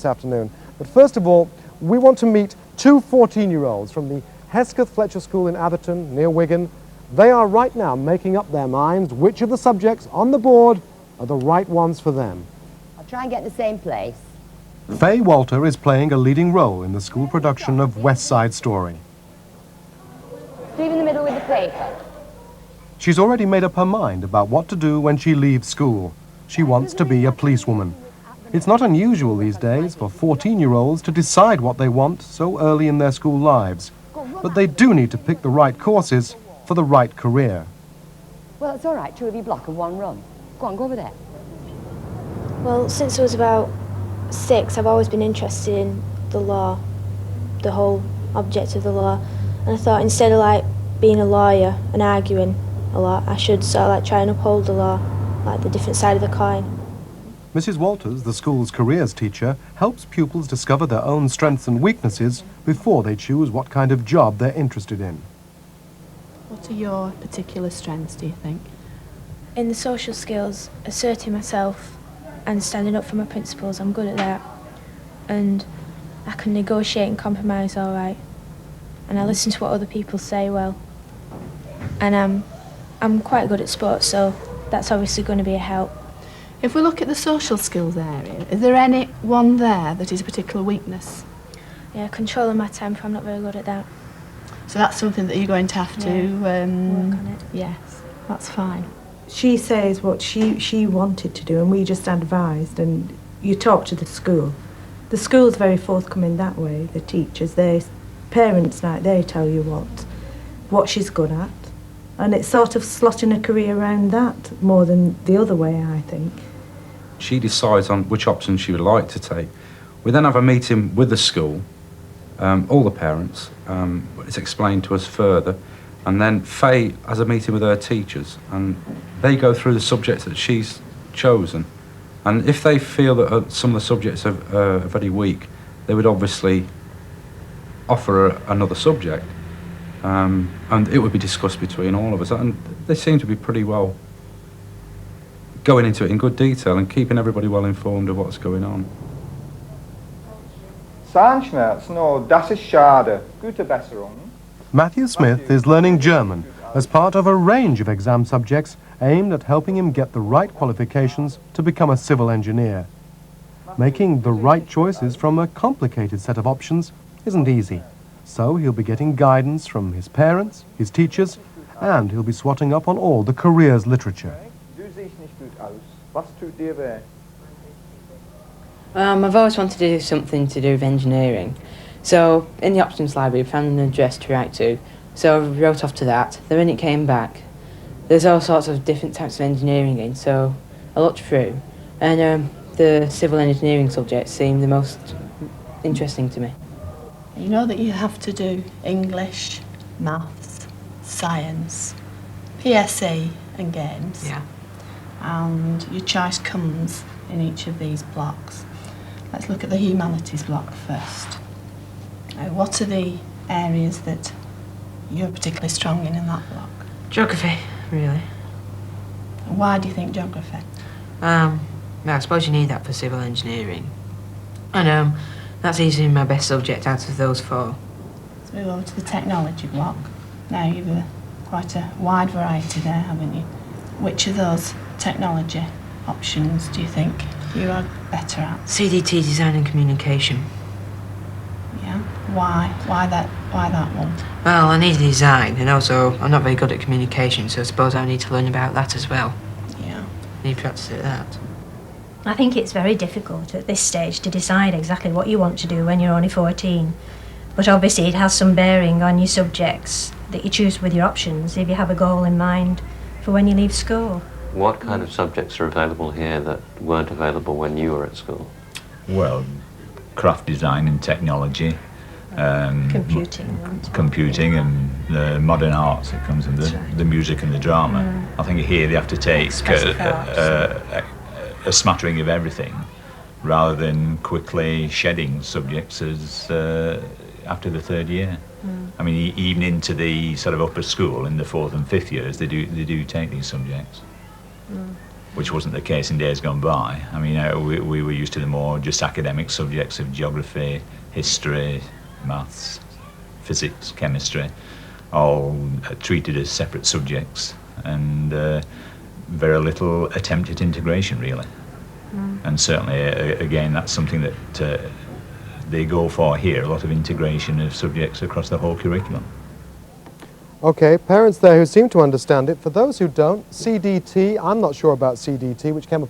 this afternoon. But first of all, we want to meet two 14-year-olds from the Hesketh Fletcher School in Atherton, near Wigan. They are right now making up their minds which of the subjects on the board are the right ones for them. I'll try and get the same place. Faye Walter is playing a leading role in the school production of West Side Story. Leave in the middle with the paper. She's already made up her mind about what to do when she leaves school. She wants to be a policewoman. It's not unusual these days for 14-year-olds to decide what they want so early in their school lives. But they do need to pick the right courses for the right career. Well, it's all right, 2 of you block and 1 run. Go on, go over there. Well, since I was about 6, I've always been interested in the law, the whole object of the law. And I thought instead of like being a lawyer and arguing a lot, I should sort of like try and uphold the law, like the different side of the coin. Mrs. Walters, the school's careers teacher, helps pupils discover their own strengths and weaknesses before they choose what kind of job they're interested in. What are your particular strengths, do you think? In the social skills, asserting myself and standing up for my principles, I'm good at that. And I can negotiate and compromise all right. And I listen to what other people say well. And I'm quite good at sports, so that's obviously going to be a help. If we look at the social skills area, is there any one there that is a particular weakness? Yeah, controlling my temper, I'm not very good at that. So that's something that you're going to have to work on it. Yes, that's fine. She says what she wanted to do and we just advised, and you talk to the school. The school's very forthcoming that way, the teachers, their parents night, they tell you what she's good at. And it's sort of slotting a career around that more than the other way, I think. She decides on which option she would like to take. We then have a meeting with the school, all the parents, it's explained to us further, and then Faye has a meeting with her teachers, and they go through the subjects that she's chosen. And if they feel that some of the subjects are very weak, they would obviously offer her another subject. And it would be discussed between all of us, and they seem to be pretty well going into it in good detail and keeping everybody well informed of what's going on. No, das ist schade. Gute Besserung. Matthew Smith is learning German as part of a range of exam subjects aimed at helping him get the right qualifications to become a civil engineer. Making the right choices from a complicated set of options isn't easy. So he'll be getting guidance from his parents, his teachers, and he'll be swatting up on all the careers literature. I've always wanted to do something to do with engineering. So in the options library, I found an address to write to. So I wrote off to that. Then when it came back, there's all sorts of different types of engineering in. So I looked through, and the civil engineering subjects seemed the most interesting to me. You know that you have to do English, maths, science, PSE and games. Yeah. And your choice comes in each of these blocks. Let's look at the humanities block first. What are the areas that you're particularly strong in that block? Geography, really. And why do you think geography? Well, I suppose you need that for civil engineering. And that's easily my best subject out of those 4. Let's move over to the technology block. Now you've quite a wide variety there, haven't you? Which of those technology options do you think you are better at? CDT, design and communication. Yeah. Why? Why that one? Well, I need design, and also I'm not very good at communication, so I suppose I need to learn about that as well. Yeah. Need practice at that. I think it's very difficult at this stage to decide exactly what you want to do when you're only 14. But obviously it has some bearing on your subjects that you choose with your options if you have a goal in mind for when you leave school. What kind of subjects are available here that weren't available when you were at school? Well, craft design and technology. Computing and the modern arts that comes in the music and the drama. I think here they have to take a smattering of everything rather than quickly shedding subjects as after the 3rd year. I mean, even into the sort of upper school in the 4th and 5th years, they do take these subjects. which wasn't the case in days gone by. I mean, we were used to the more just academic subjects of geography, history, maths, physics, chemistry, all treated as separate subjects, and very little attempt at integration, really. And certainly, again, that's something that they go for here, a lot of integration of subjects across the whole curriculum. Okay, parents there who seem to understand it. For those who don't, CDT, I'm not sure about CDT, which came up